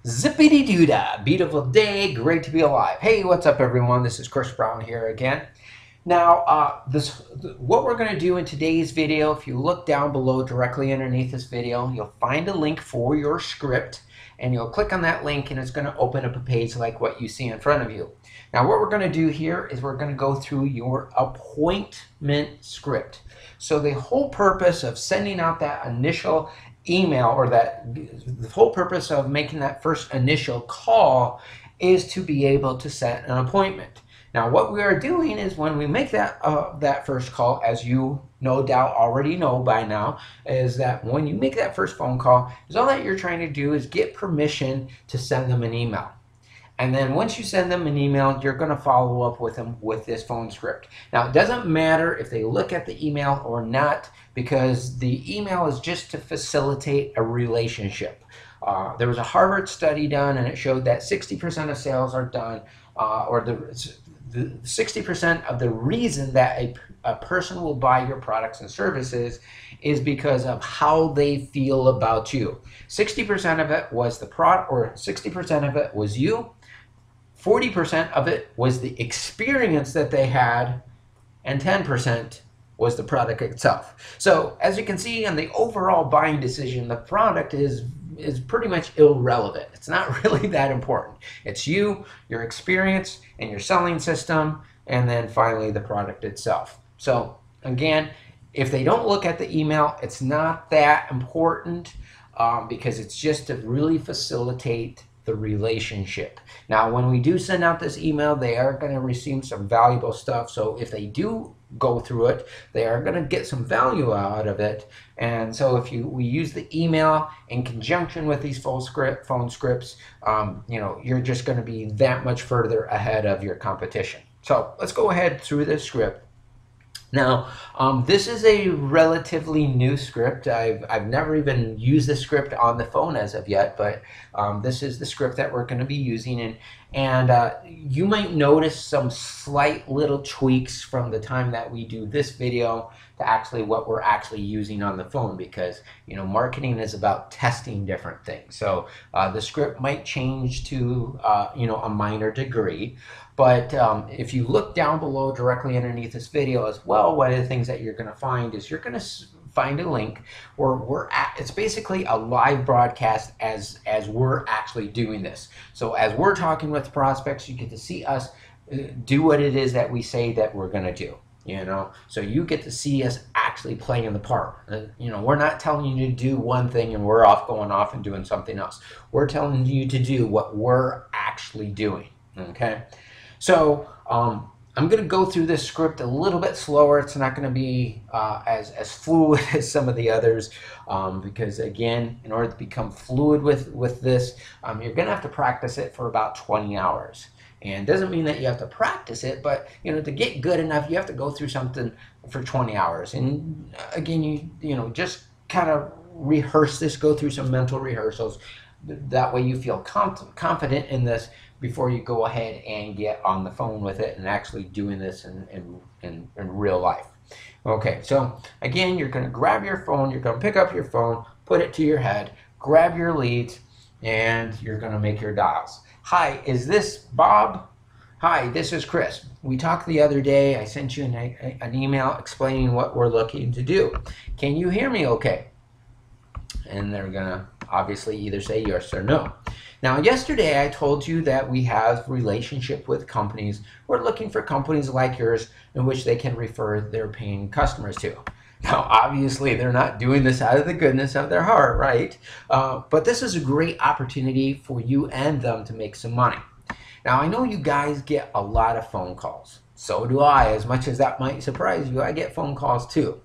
Zippity doo dah, beautiful day, great to be alive. Hey, what's up, everyone? This is Chris Brown here again. Now, what we're going to do in today's video, if you look down below directly underneath this video, you'll find a link for your script, and you'll click on that link, and it's going to open up a page like what you see in front of you. Now, what we're going to do here is we're going to go through your appointment script. So the whole purpose of sending out that initial email, or the whole purpose of making that first initial call, is to be able to set an appointment. Now, what we are doing is when we make that first call, as you no doubt already know by now, is that when you make that first phone call, is all that you're trying to do is get permission to send them an email. And then once you send them an email, you're going to follow up with them with this phone script. Now, it doesn't matter if they look at the email or not, because the email is just to facilitate a relationship. There was a Harvard study done, and it showed that 60% of sales are done, or the 60% of the reason that a person will buy your products and services is because of how they feel about you. 60% of it was the product, or 60% of it was you. 40% of it was the experience that they had, and 10% was the product itself. So as you can see on the overall buying decision, the product is pretty much irrelevant. It's not really that important. It's you, your experience, and your selling system, and then finally the product itself. So again, if they don't look at the email, it's not that important, because it's just to really facilitate the relationship. Now, when we do send out this email, they are going to receive some valuable stuff. So if they do go through it, they are going to get some value out of it. And so if we use the email in conjunction with these phone scripts, you're just going to be that much further ahead of your competition. So let's go ahead through this script. Now, this is a relatively new script. I've never even used this script on the phone as of yet, but this is the script that we're going to be using. And you might notice some slight little tweaks from the time that we do this video to actually what we're actually using on the phone, because marketing is about testing different things. So the script might change to a minor degree. But if you look down below directly underneath this video as well, one of the things that you're going to find is you're going to find a link where it's basically a live broadcast as we're actually doing this. So as we're talking with prospects, you get to see us do what it is that we say that we're going to do. So you get to see us actually playing the part. We're not telling you to do one thing and we're going off and doing something else. We're telling you to do what we're actually doing. Okay. So I'm going to go through this script a little bit slower. It's not going to be as fluid as some of the others, because again, in order to become fluid with this, you're going to have to practice it for about 20 hours. And it doesn't mean that you have to practice it, but to get good enough, you have to go through something for 20 hours. And again, you just kind of rehearse this, go through some mental rehearsals. That way you feel confident in this before you go ahead and get on the phone with it and actually doing this in real life. Okay, so again, you're going to grab your phone, you're going to pick up your phone, put it to your head, grab your leads, and you're going to make your dials. Hi, is this Bob? Hi, this is Chris. We talked the other day. I sent you an email explaining what we're looking to do. Can you hear me okay? And they're going to obviously either say yes or no. Now, yesterday I told you that we have relationship with companies. We're looking for companies like yours in which they can refer their paying customers to. Now, obviously, they're not doing this out of the goodness of their heart, right? But this is a great opportunity for you and them to make some money. Now, I know you guys get a lot of phone calls. So do I. As much as that might surprise you, I get phone calls too.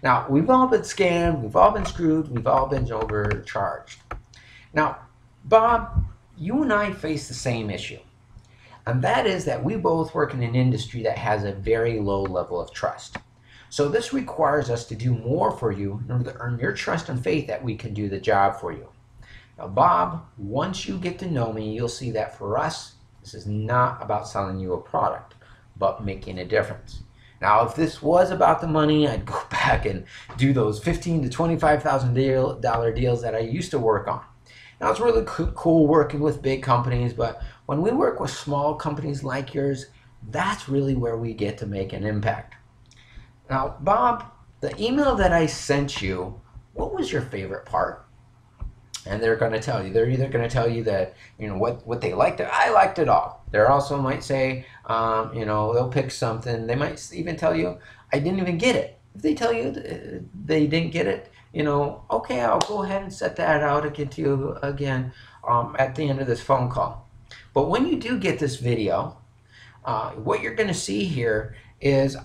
Now, we've all been scammed, we've all been screwed, we've all been overcharged. Now, Bob, you and I face the same issue, and that is that we both work in an industry that has a very low level of trust. So this requires us to do more for you in order to earn your trust and faith that we can do the job for you. Now, Bob, once you get to know me, you'll see that for us, this is not about selling you a product, but making a difference. Now, if this was about the money, I'd go back and do those $15,000 to $25,000 deals that I used to work on. Now, it's really cool working with big companies, but when we work with small companies like yours, that's really where we get to make an impact. Now, Bob, the email that I sent you, what was your favorite part? And they're going to tell you. They're either going to tell you that, what they liked. I liked it all. They also might say, they'll pick something. They might even tell you, I didn't even get it. If they tell you they didn't get it, okay, I'll go ahead and set that out again to you again at the end of this phone call. But when you do get this video, what you're going to see here is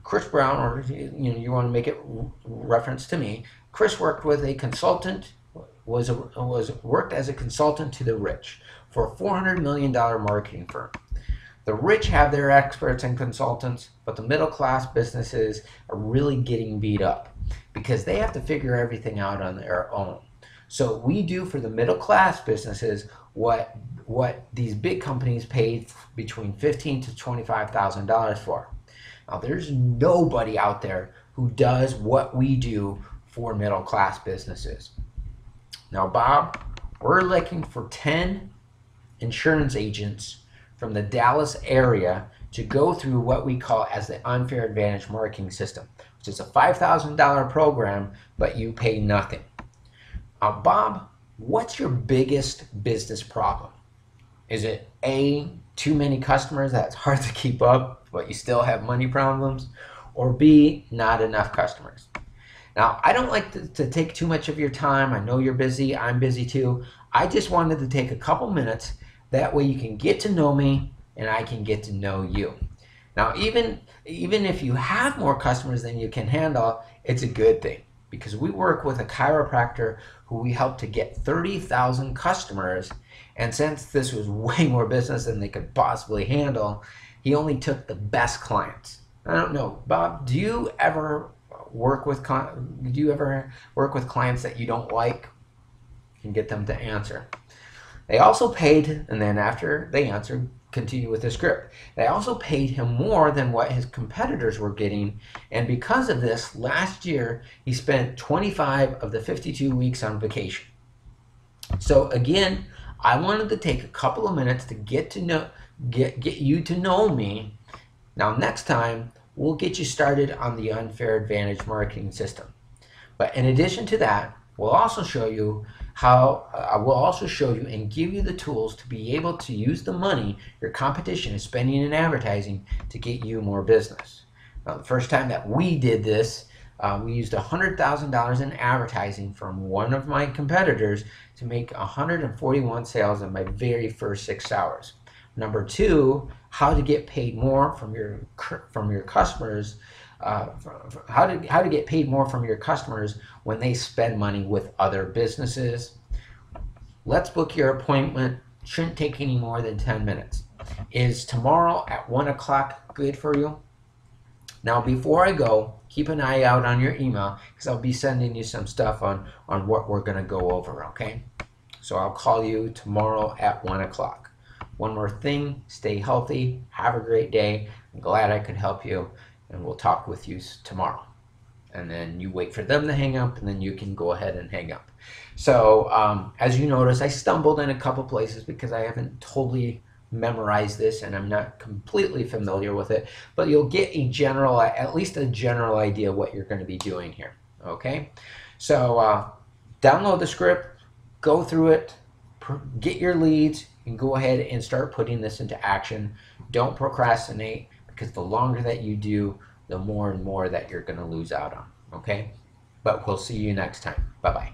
Chris Brown, or you want to make it reference to me. Chris worked with a consultant, worked as a consultant to the rich for a $400 million marketing firm. The rich have their experts and consultants, but the middle class businesses are really getting beat up because they have to figure everything out on their own. So we do for the middle class businesses what these big companies pay between $15,000 to $25,000 for. Now, there's nobody out there who does what we do for middle class businesses. Now, Bob, we're looking for 10 insurance agents from the Dallas area to go through what we call as the Unfair Advantage Marketing System, which is a $5,000 program, but you pay nothing. Bob, what's your biggest business problem? Is it A, too many customers that's hard to keep up, but you still have money problems? Or B, not enough customers? Now, I don't like to take too much of your time. I know you're busy. I'm busy too. I just wanted to take a couple minutes. That way you can get to know me and I can get to know you. Now, even if you have more customers than you can handle, it's a good thing, because we work with a chiropractor who we helped to get 30,000 customers. And since this was way more business than they could possibly handle, he only took the best clients. I don't know, Bob, do you ever work with clients that you don't like and get them to answer? They also paid, and then after they answered, continue with the script. They also paid him more than what his competitors were getting, and because of this, last year he spent 25 of the 52 weeks on vacation. So again, I wanted to take a couple of minutes to get you to know me. Now, next time we'll get you started on the Unfair Advantage Marketing System. But in addition to that, we'll also show you and give you the tools to be able to use the money your competition is spending in advertising to get you more business. Now, the first time that we did this, we used $100,000 in advertising from one of my competitors to make 141 sales in my very first 6 hours. Number two, how to get paid more from your customers. How to get paid more from your customers when they spend money with other businesses. Let's book your appointment. Shouldn't take any more than 10 minutes. Is tomorrow at 1 o'clock good for you? Now, before I go, keep an eye out on your email, because I'll be sending you some stuff on what we're going to go over, okay? So I'll call you tomorrow at 1 o'clock. One more thing, stay healthy, have a great day. I'm glad I could help you, and we'll talk with you tomorrow. And then you wait for them to hang up, and then you can go ahead and hang up. So as you notice, I stumbled in a couple places because I haven't totally memorized this and I'm not completely familiar with it, but you'll get at least a general idea what you're going to be doing here. Okay, so download the script, go through it, get your leads, and go ahead and start putting this into action. Don't procrastinate, because the longer that you do, the more and more that you're going to lose out on. Okay, but we'll see you next time. Bye-bye.